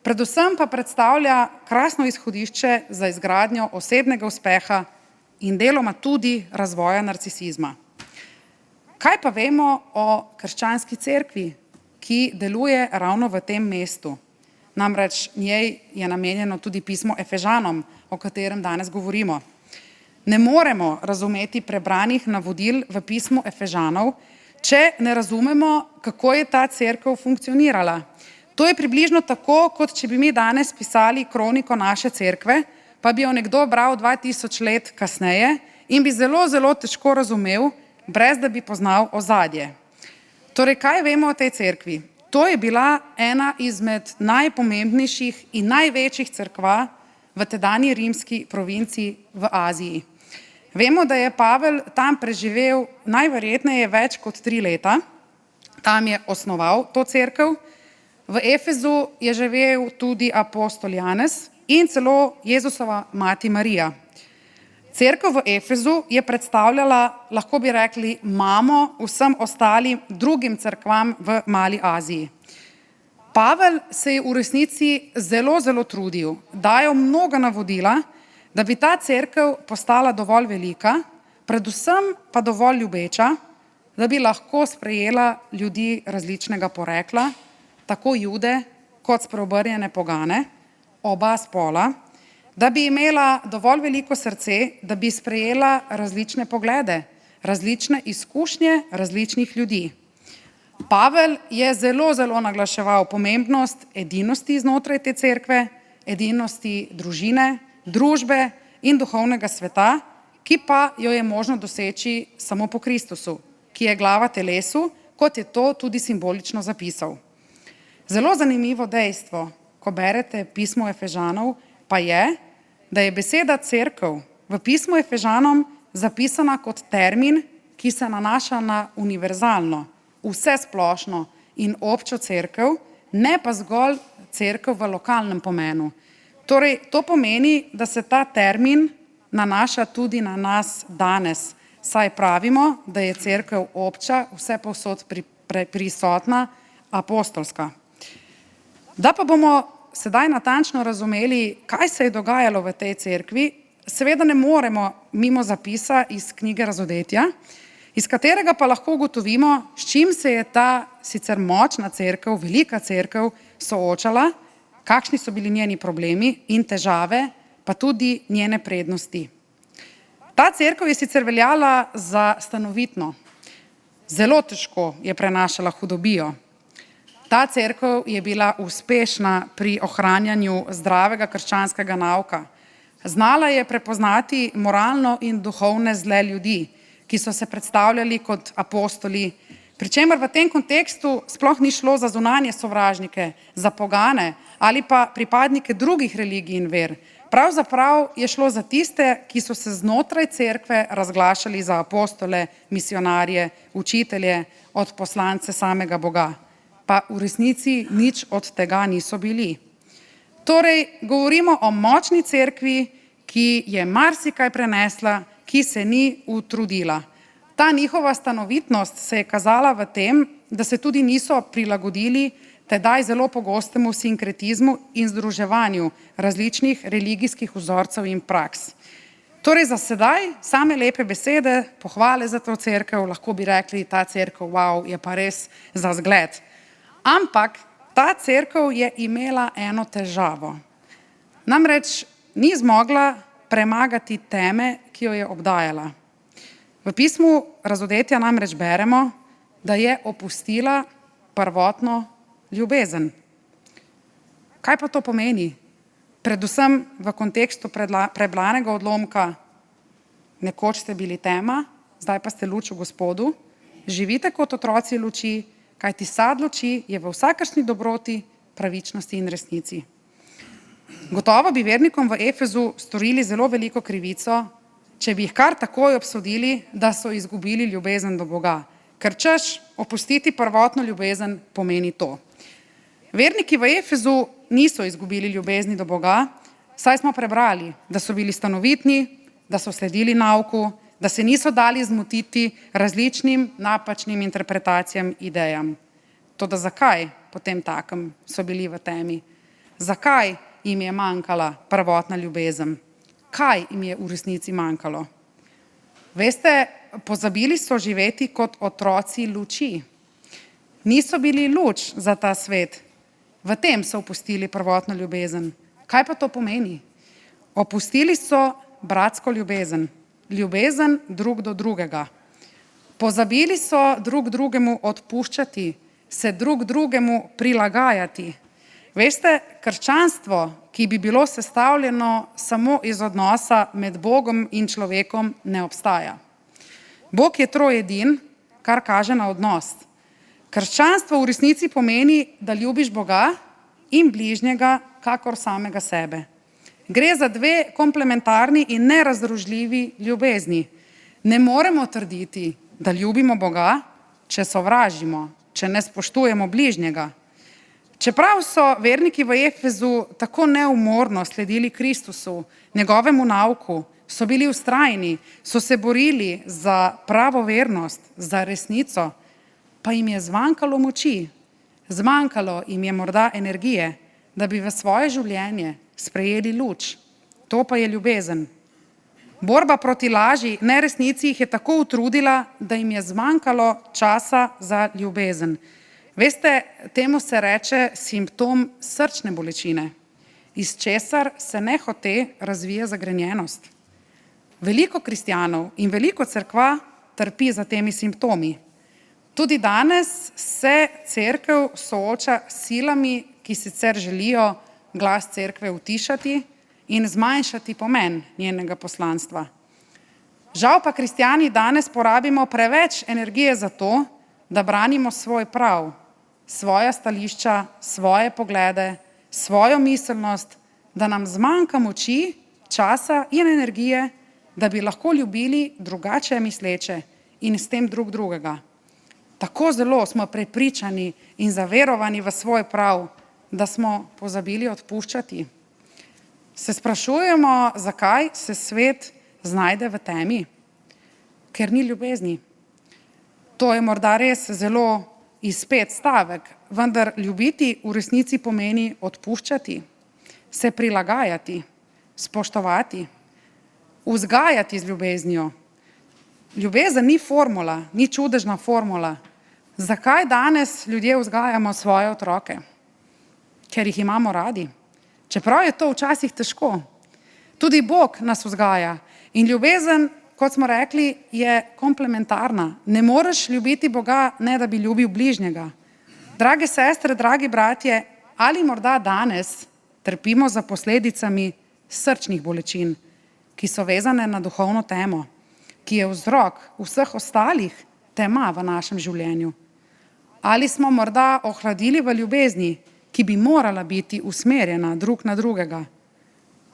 predvsem pa predstavlja krasno izhodišče za izgradnjo osebnega uspeha in deloma tudi razvoja narcisizma. Kaj pa vemo o krščanski cerkvi, ki deluje ravno v tem mestu? Namreč njej je namenjeno tudi pismo Efežanom, o katerem danes govorimo. Ne moremo razumeti prebranih navodil v pismu Efežanov, če ne razumemo, kako je ta cerkev funkcionirala. To je približno tako, kot če bi mi danes pisali kroniko naše cerkve, pa bi jo nekdo bral 2000 let kasneje in bi zelo, zelo težko razumel, brez da bi poznal ozadje. Torej, kaj vemo o tej cerkvi? To je bila ena izmed najpomembnejših in največjih cerkva v tedanji rimski provinciji v Aziji. Vemo, da je Pavel tam preživel najverjetneje več kot 3 leta, tam je osnoval to cerkev, v Efezu je živel tudi apostol Janez in celo Jezusova mati Marija. Cerkev v Efezu je predstavljala, lahko bi rekli, mamo vsem ostalim drugim cerkvam v Mali Aziji. Pavel se je v resnici zelo, zelo trudil, dajal mnoga navodila, da bi ta cerkev postala dovolj velika, predvsem pa dovolj ljubeča, da bi lahko sprejela ljudi različnega porekla, tako Jude kot spreobrnjene pogane, oba spola, da bi imela dovolj veliko srce, da bi sprejela različne poglede, različne izkušnje različnih ljudi. Pavel je zelo, zelo naglaševal pomembnost edinosti znotraj te cerkve, edinosti družine, družbe in duhovnega sveta, ki pa jo je možno doseči samo po Kristusu, ki je glava telesu, kot je to tudi simbolično zapisal. Zelo zanimivo dejstvo, ko berete pismo Efežanov, pa je, da je beseda cerkev v pismu Efežanom zapisana kot termin, ki se nanaša na univerzalno, vsesplošno in občo cerkev, ne pa zgolj cerkev v lokalnem pomenu. Torej, to pomeni, da se ta termin nanaša tudi na nas danes, saj pravimo, da je cerkev obča, vsepovsod prisotna, apostolska. Da pa bomo sedaj natančno razumeli, kaj se je dogajalo v tej cerkvi, seveda ne moremo mimo zapisa iz knjige Razodetja, iz katerega pa lahko ugotovimo, s čim se je ta sicer močna cerkev, velika cerkev soočala, kakšni so bili njeni problemi in težave, pa tudi njene prednosti. Ta cerkev je sicer veljala za stanovitno, zelo težko je prenašala hudobijo. Ta cerkev je bila uspešna pri ohranjanju zdravega krščanskega nauka. Znala je prepoznati moralno in duhovne zle ljudi, ki so se predstavljali kot apostoli, pri čemer v tem kontekstu sploh ni šlo za zunanje sovražnike, za pogane ali pa pripadnike drugih religij in ver. Pravzaprav je šlo za tiste, ki so se znotraj cerkve razglašali za apostole, misionarje, učitelje, odposlance samega Boga. Pa v resnici nič od tega niso bili. Torej, govorimo o močni cerkvi, ki je marsikaj prenesla, ki se ni utrudila. Ta njihova stanovitnost se je kazala v tem, da se tudi niso prilagodili tedaj zelo pogostemu sinkretizmu in združevanju različnih religijskih vzorcev in praks. Torej, za sedaj same lepe besede, pohvale za to cerkev, lahko bi rekli, ta cerkev, wow, je pa res za zgled. Ampak ta cerkev je imela eno težavo. Namreč ni zmogla premagati teme, ki jo je obdajala. V pismu Razodetja namreč beremo, da je opustila prvotno ljubezen. Kaj pa to pomeni? Predvsem v kontekstu preblanega odlomka, nekoč ste bili tema, zdaj pa ste luč v Gospodu, živite kot otroci luči, kajti sad luči je v vsakršni dobroti, pravičnosti in resnici. Gotovo bi vernikom v Efezu storili zelo veliko krivico, če bi jih kar takoj obsodili, da so izgubili ljubezen do Boga, ker češ opustiti prvotno ljubezen pomeni to. Verniki v Efezu niso izgubili ljubezni do Boga, saj smo prebrali, da so bili stanovitni, da so sledili nauku, da se niso dali zmotiti različnim napačnim interpretacijam, idejam. Toda zakaj potem takem so bili v temi? Zakaj jim je manjkala prvotna ljubezen? Kaj jim je v resnici manjkalo? Veste, pozabili so živeti kot otroci luči. Niso bili luč za ta svet. V tem so opustili prvotno ljubezen. Kaj pa to pomeni? Opustili so bratsko ljubezen, ljubezen drug do drugega. Pozabili so drug drugemu odpuščati, se drug drugemu prilagajati. Veste, krščanstvo, ki bi bilo sestavljeno samo iz odnosa med Bogom in človekom, ne obstaja. Bog je trojedin, kar kaže na odnos. Krščanstvo v resnici pomeni, da ljubiš Boga in bližnjega kakor samega sebe. Gre za dve komplementarni in nerazdružljivi ljubezni. Ne moremo trditi, da ljubimo Boga, če sovražimo, če ne spoštujemo bližnjega. Čeprav so verniki v Efezu tako neumorno sledili Kristusu, njegovemu nauku, so bili vztrajni, so se borili za pravo vernost, za resnico, pa jim je zmanjkalo moči, zmanjkalo jim je morda energije, da bi v svoje življenje sprejeli luč. To pa je ljubezen. Borba proti laži, neresnici jih je tako utrudila, da jim je zmanjkalo časa za ljubezen. Veste, temu se reče simptom srčne bolečine, iz česar se nehote razvija zagrenjenost. Veliko kristjanov in veliko cerkva trpi za temi simptomi. Tudi danes se cerkev sooča s silami, ki sicer želijo glas cerkve utišati in zmanjšati pomen njenega poslanstva. Žal pa kristjani danes porabimo preveč energije za to, da branimo svoj prav, svoja stališča, svoje poglede, svojo miselnost, da nam zmanjka moči, časa in energije, da bi lahko ljubili drugače misleče in s tem drug drugega. Tako zelo smo prepričani in zaverovani v svoj prav, da smo pozabili odpuščati. Se sprašujemo, zakaj se svet znajde v temi? Ker ni ljubezni. To je morda res zelo izpet stavek, vendar ljubiti v resnici pomeni odpuščati, se prilagajati, spoštovati, vzgajati z ljubeznijo. Ljubezen ni formula, ni čudežna formula. Zakaj danes ljudje vzgajamo svoje otroke? Ker jih imamo radi. Čeprav je to včasih težko. Tudi Bog nas vzgaja in ljubezen, kot smo rekli, je komplementarna. Ne moreš ljubiti Boga, ne da bi ljubil bližnjega. Drage sestre, dragi bratje, ali morda danes trpimo za posledicami srčnih bolečin, ki so vezane na duhovno temo, ki je vzrok vseh ostalih tema v našem življenju? Ali smo morda ohladili v ljubezni, ki bi morala biti usmerjena drug na drugega?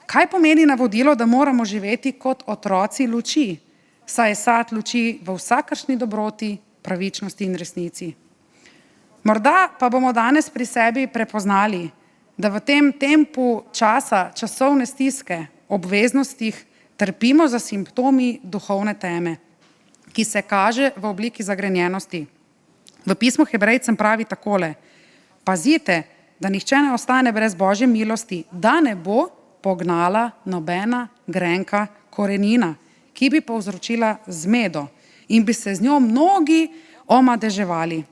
Kaj pomeni navodilo, da moramo živeti kot otroci luči, saj je sad luči v vsakršni dobroti, pravičnosti in resnici? Morda pa bomo danes pri sebi prepoznali, da v tem tempu časa, časovne stiske, obveznostih trpimo za simptomi duhovne teme, ki se kaže v obliki zagrenjenosti. V pismu Hebrejcem pravi takole: pazite, da nihče ne ostane brez Božje milosti, da ne bo pognala nobena grenka korenina, ki bi povzročila zmedo in bi se z njo mnogi omadeževali.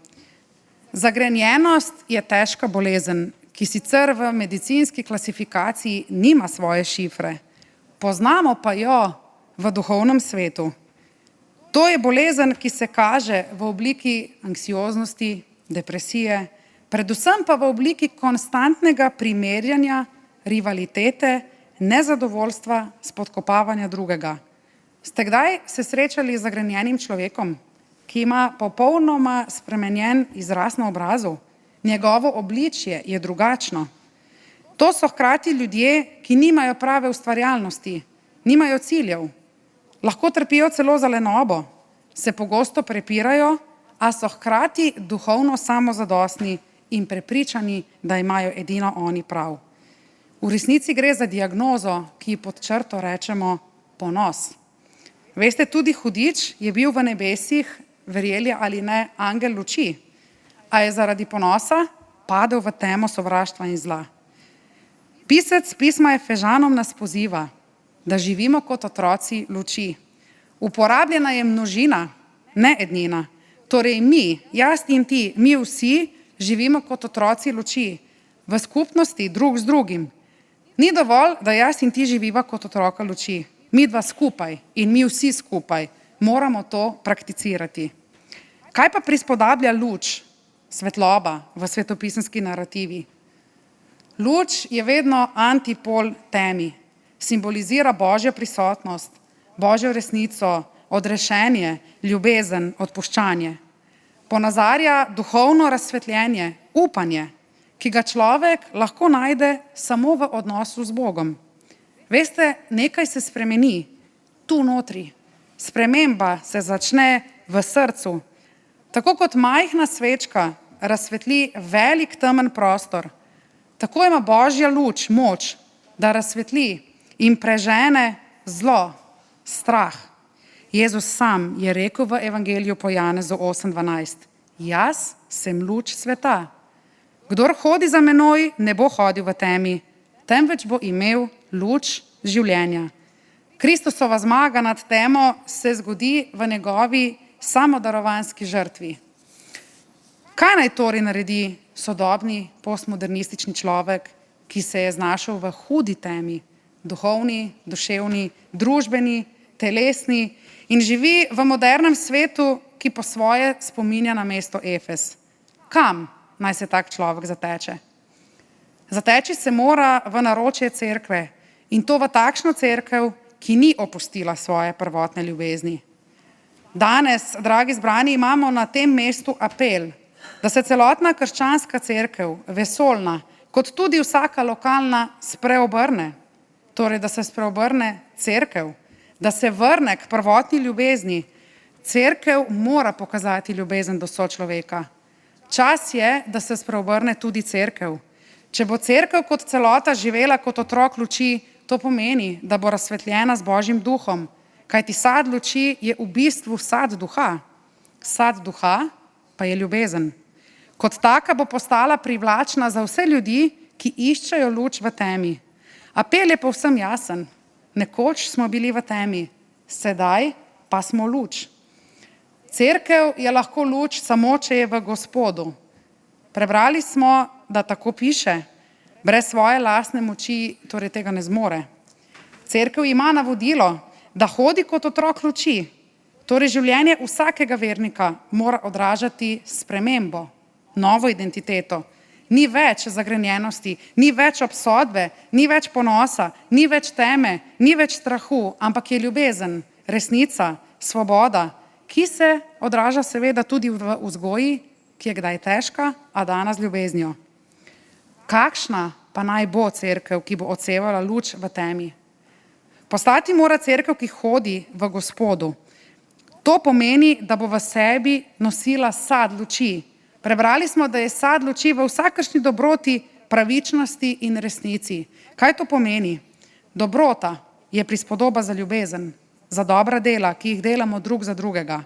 Zagrenjenost je težka bolezen, ki sicer v medicinski klasifikaciji nima svoje šifre. Poznamo pa jo v duhovnem svetu. To je bolezen, ki se kaže v obliki anksioznosti, depresije, predvsem pa v obliki konstantnega primerjanja, rivalitete, nezadovoljstva, spodkopavanja drugega. Ste kdaj se srečali z zagrenjenim človekom, ki ima popolnoma spremenjen izraz na obrazu? Njegovo obličje je drugačno. To so hkrati ljudje, ki nimajo prave ustvarjalnosti, nimajo ciljev. Lahko trpijo celo za lenobo, se pogosto prepirajo, a so hkrati duhovno samozadostni in prepričani, da imajo edino oni prav. V resnici gre za diagnozo, ki pod črto rečemo ponos. Veste, tudi hudič je bil v nebesih, verjeli ali ne, angel luči, a je zaradi ponosa padel v temo sovraštva in zla. Pisec pisma Efežanom nas poziva, da živimo kot otroci luči. Uporabljena je množina, ne ednina. Torej mi, jaz in ti, mi vsi živimo kot otroci luči, v skupnosti drug z drugim. Ni dovolj, da jaz in ti živiva kot otroka luči. Mi dva skupaj in mi vsi skupaj moramo to prakticirati. Kaj pa prispodablja luč, svetloba v svetopisemski narativi? Luč je vedno antipol temi, simbolizira Božjo prisotnost, Božjo resnico, odrešenje, ljubezen, odpuščanje. Ponazarja duhovno razsvetljenje, upanje, ki ga človek lahko najde samo v odnosu z Bogom. Veste, nekaj se spremeni tu notri. Sprememba se začne v srcu. Tako kot majhna svečka razsvetli velik temen prostor, tako ima Božja luč moč, da razsvetli in prežene zlo, strah. Jezus sam je rekel v Evangeliju po Janezu 8:12: Jaz sem luč sveta. Kdor hodi za menoj, ne bo hodil v temi, temveč bo imel luč življenja. Kristusova zmaga nad temo se zgodi v njegovi samodarovanski žrtvi. Kaj naj torej naredi sodobni postmodernistični človek, ki se je znašel v hudi temi, duhovni, duševni, družbeni, telesni in živi v modernem svetu, ki po svoje spominja na mesto Efez? Kam naj se tak človek zateče? Zateči se mora v naročje cerkve in to v takšno cerkev, ki ni opustila svoje prvotne ljubezni. Danes, dragi zbrani, imamo na tem mestu apel, da se celotna krščanska cerkev, vesoljna, kot tudi vsaka lokalna, spreobrne. Torej, da se spreobrne cerkev, da se vrne k prvotni ljubezni. Cerkev mora pokazati ljubezen do sočloveka. Čas je, da se spreobrne tudi cerkev. Če bo cerkev kot celota živela kot otrok luči, to pomeni, da bo razsvetljena z Božjim duhom, kajti sad luči je v bistvu sad duha. Sad duha pa je ljubezen. Kot taka bo postala privlačna za vse ljudi, ki iščejo luč v temi. Apel je povsem jasen. Nekoč smo bili v temi, sedaj pa smo luč. Cerkev je lahko luč samo, če je v Gospodu. Prebrali smo, da tako piše, brez svoje lastne moči torej tega ne zmore. Cerkev ima navodilo, da hodi kot otrok luči. Torej življenje vsakega vernika mora odražati spremembo, novo identiteto. Ni več zagrenjenosti, ni več obsodbe, ni več ponosa, ni več teme, ni več strahu, ampak je ljubezen, resnica, svoboda, ki se odraža seveda tudi v vzgoji, ki je kdaj težka, a dana z ljubeznijo. Kakšna pa naj bo cerkev, ki bo odsevala luč v temi? Postati mora cerkev, ki hodi v Gospodu. To pomeni, da bo v sebi nosila sad luči. Prebrali smo, da je sad luči v vsakršni dobroti, pravičnosti in resnici. Kaj to pomeni? Dobrota je prispodoba za ljubezen, za dobra dela, ki jih delamo drug za drugega.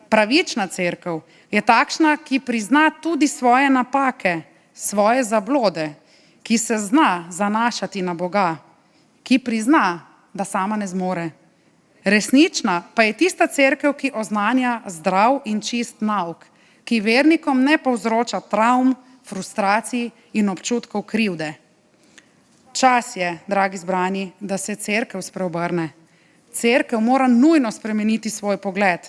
Pravična cerkev je takšna, ki prizna tudi svoje napake, svoje zablode, ki se zna zanašati na Boga, ki prizna, da sama ne zmore. Resnična pa je tista cerkev, ki oznanja zdrav in čist nauk, ki vernikom ne povzroča travm, frustracij in občutkov krivde. Čas je, dragi zbrani, da se cerkev spreobrne. Cerkev mora nujno spremeniti svoj pogled,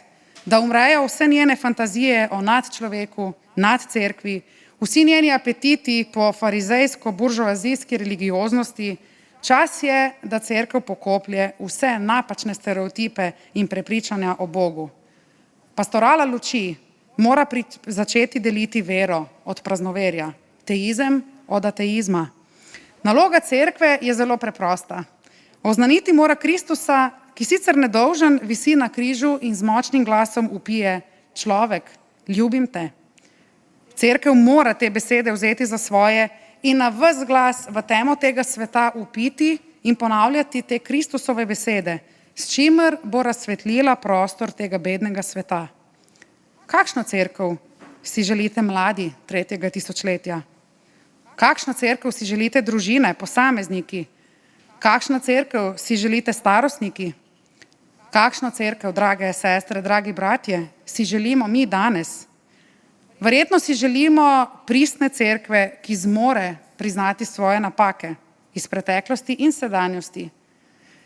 da umrejo vse njene fantazije o nadčloveku, nad cerkvi, vsi njeni apetiti po farizejsko-buržoazijski religioznosti. Čas je, da cerkev pokoplje vse napačne stereotipe in prepričanja o Bogu. Pastorala luči mora začeti deliti vero od praznoverja, teizem od ateizma. Naloga cerkve je zelo preprosta. Oznaniti mora Kristusa, ki sicer nedolžen visi na križu in z močnim glasom vpije: človek, ljubim te. Cerkev mora te besede vzeti za svoje in na ves glas v temo tega sveta vpiti in ponavljati te Kristusove besede: s čimer bo razsvetlila prostor tega bednega sveta. Kakšno cerkev si želite mladi 3. tisočletja? Kakšno cerkev si želite družine, posamezniki? Kakšno cerkev si želite starostniki? Kakšno cerkev, drage sestre, dragi bratje, si želimo mi danes? Verjetno si želimo pristne cerkve, ki zmore priznati svoje napake iz preteklosti in sedanjosti.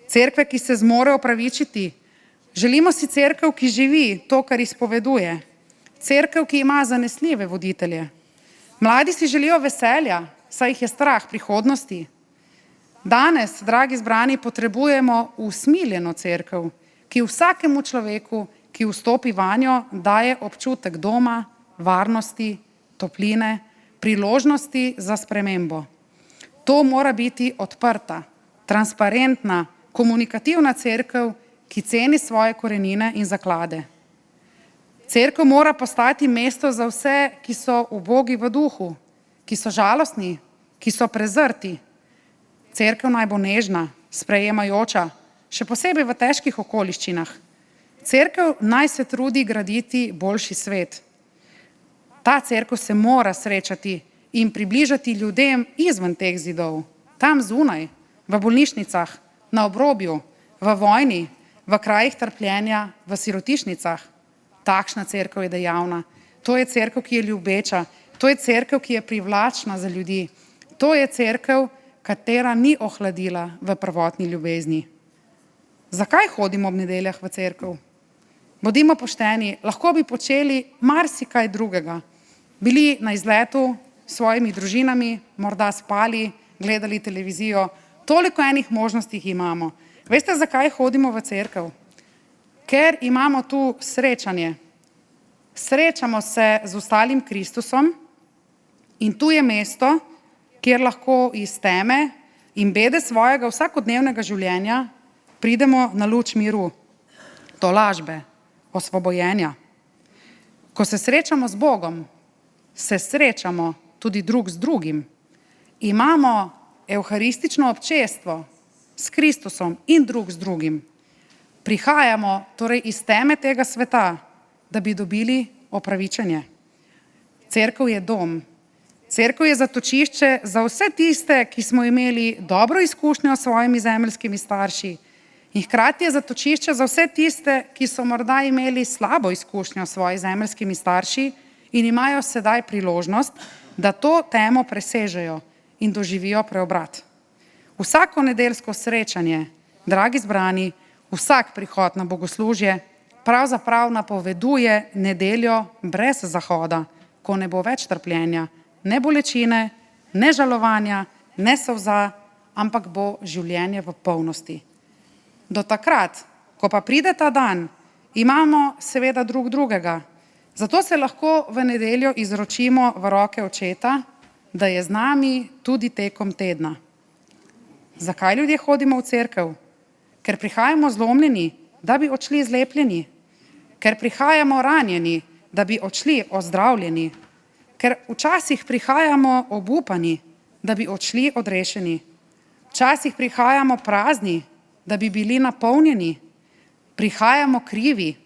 Cerkve, ki se zmore opravičiti. Želimo si cerkev, ki živi to, kar izpoveduje. Cerkev, ki ima zanesljive voditelje. Mladi si želijo veselja, saj jih je strah prihodnosti. Danes, dragi zbrani, potrebujemo usmiljeno cerkev, ki vsakemu človeku, ki vstopi vanjo, daje občutek doma, varnosti, topline, priložnosti za spremembo. To mora biti odprta, transparentna, komunikativna cerkev, ki ceni svoje korenine in zaklade. Cerkev mora postati mesto za vse, ki so ubogi v duhu, ki so žalostni, ki so prezrti. Cerkev naj bo nežna, sprejemajoča, še posebej v težkih okoliščinah. Cerkev naj se trudi graditi boljši svet. Ta cerkev se mora srečati in približati ljudem izven teh zidov, tam zunaj, v bolnišnicah, na obrobju, v vojni, v krajih trpljenja, v sirotišnicah. Takšna cerkev je dejavna. To je cerkev, ki je ljubeča. To je cerkev, ki je privlačna za ljudi. To je cerkev, katera ni ohladila v prvotni ljubezni. Zakaj hodimo ob nedeljah v cerkev? Bodimo pošteni, lahko bi počeli marsikaj drugega. Bili na izletu s svojimi družinami, morda spali, gledali televizijo. Toliko enih možnosti imamo. Veste, zakaj hodimo v cerkev? Ker imamo tu srečanje. Srečamo se z ostalim Kristusom in tu je mesto, kjer lahko iz teme in bede svojega vsakodnevnega življenja pridemo na luč miru, tolažbe, osvobojenja. Ko se srečamo z Bogom, se srečamo tudi drug z drugim. Imamo evharistično občestvo s Kristusom in drug z drugim. Prihajamo torej iz teme tega sveta, da bi dobili opravičenje. Cerkev je dom. Cerkev je zatočišče za vse tiste, ki smo imeli dobro izkušnjo s svojimi zemeljskimi starši, in hkrati je zatočišče za vse tiste, ki so morda imeli slabo izkušnjo s svojimi zemeljskimi starši in imajo sedaj priložnost, da to temo presežejo in doživijo preobrat. Vsako nedeljsko srečanje, dragi zbrani, vsak prihod na bogoslužje pravzaprav napoveduje nedeljo brez zahoda, ko ne bo več trpljenja, ne bolečine, ne žalovanja, ne solza, ampak bo življenje v polnosti. Do takrat, ko pa pride ta dan, imamo seveda drug drugega. Zato se lahko v nedeljo izročimo v roke Očeta, da je z nami tudi tekom tedna. Zakaj ljudje hodimo v cerkev? Ker prihajamo zlomljeni, da bi odšli zlepljeni. Ker prihajamo ranjeni, da bi odšli ozdravljeni. Ker včasih prihajamo obupani, da bi odšli odrešeni. Včasih prihajamo prazni, da bi bili napolnjeni. Prihajamo krivi,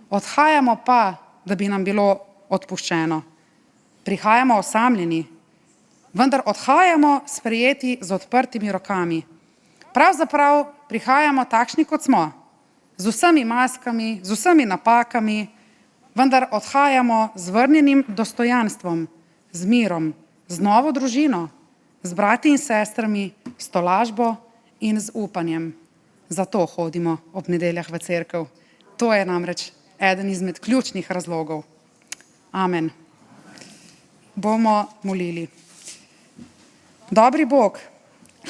odhajamo pa, da bi nam bilo odpuščeno. Prihajamo osamljeni, vendar odhajamo sprejeti z odprtimi rokami. Pravzaprav prihajamo takšni, kot smo, z vsemi maskami, z vsemi napakami, vendar odhajamo z vrnjenim dostojanstvom, z mirom, z novo družino, z brati in sestrami, s tolažbo in z upanjem. Zato hodimo ob nedeljah v cerkev. To je namreč eden izmed ključnih razlogov. Amen. Bomo molili. Dobri Bog,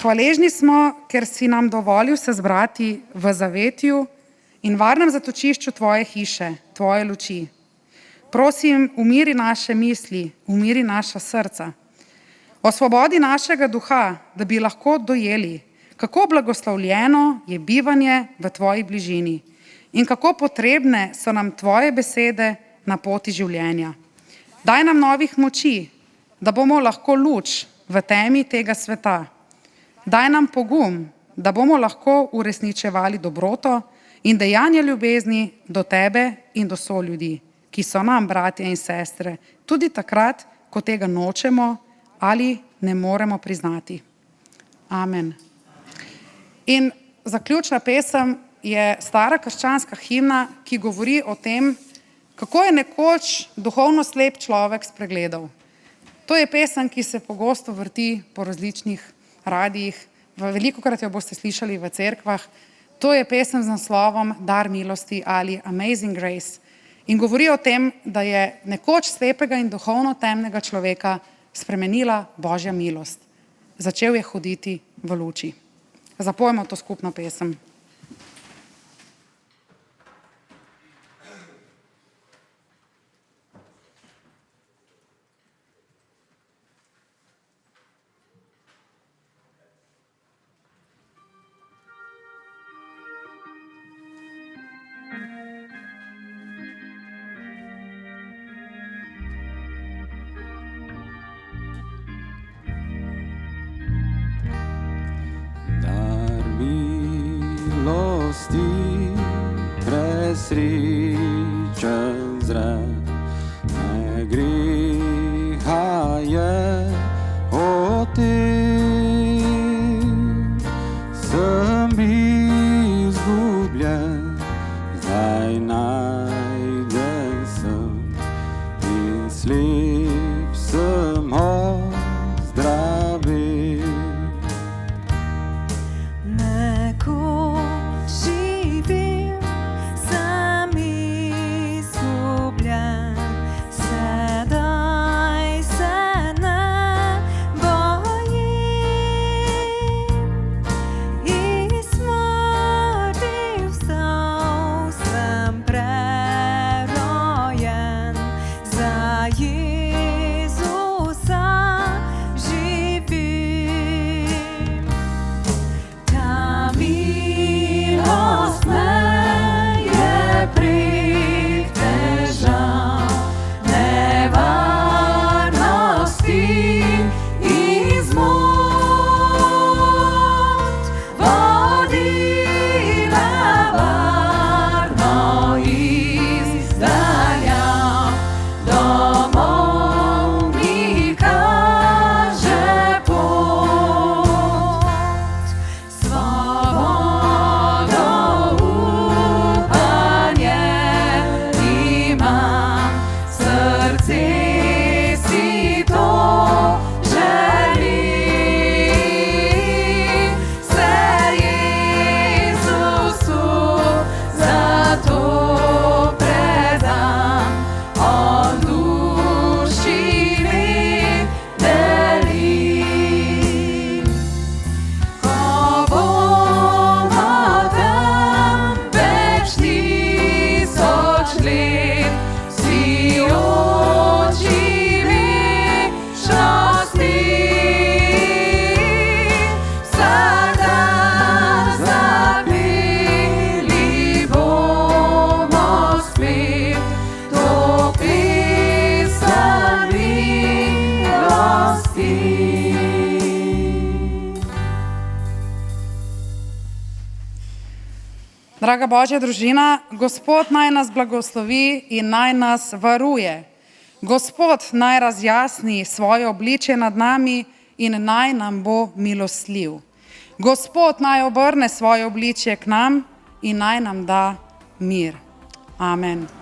hvaležni smo, ker si nam dovolil se zbrati v zavetju in varnem zatočišču tvoje hiše, tvoje luči. Prosim, umiri naše misli, umiri naša srca. Osvobodi našega duha, da bi lahko dojeli, kako blagoslovljeno je bivanje v tvoji bližini in kako potrebne so nam tvoje besede na poti življenja. Daj nam novih moči, da bomo lahko luč v temi tega sveta. Daj nam pogum, da bomo lahko uresničevali dobroto in dejanja ljubezni do tebe in do soljudi, ki so nam bratje in sestre, tudi takrat, ko tega nočemo ali ne moremo priznati. Amen. In zaključna pesem je stara krščanska himna, ki govori o tem, kako je nekoč duhovno slep človek spregledal. To je pesem, ki se pogosto vrti po različnih radijih, velikokrat jo boste slišali v cerkvah. To je pesem z naslovom Dar milosti ali Amazing Grace in govori o tem, da je nekoč slepega in duhovno temnega človeka spremenila Božja milost. Začel je hoditi v luči. Zapojmo to skupno pesem. Presrečen zrak, ne greha je o tem. Sem bil izgubljen, zdaj najden sem in slep sem ozdravil. Draga Božja družina, Gospod naj nas blagoslovi in naj nas varuje. Gospod naj razjasni svoje obličje nad nami in naj nam bo milostljiv. Gospod naj obrne svoje obličje k nam in naj nam da mir. Amen.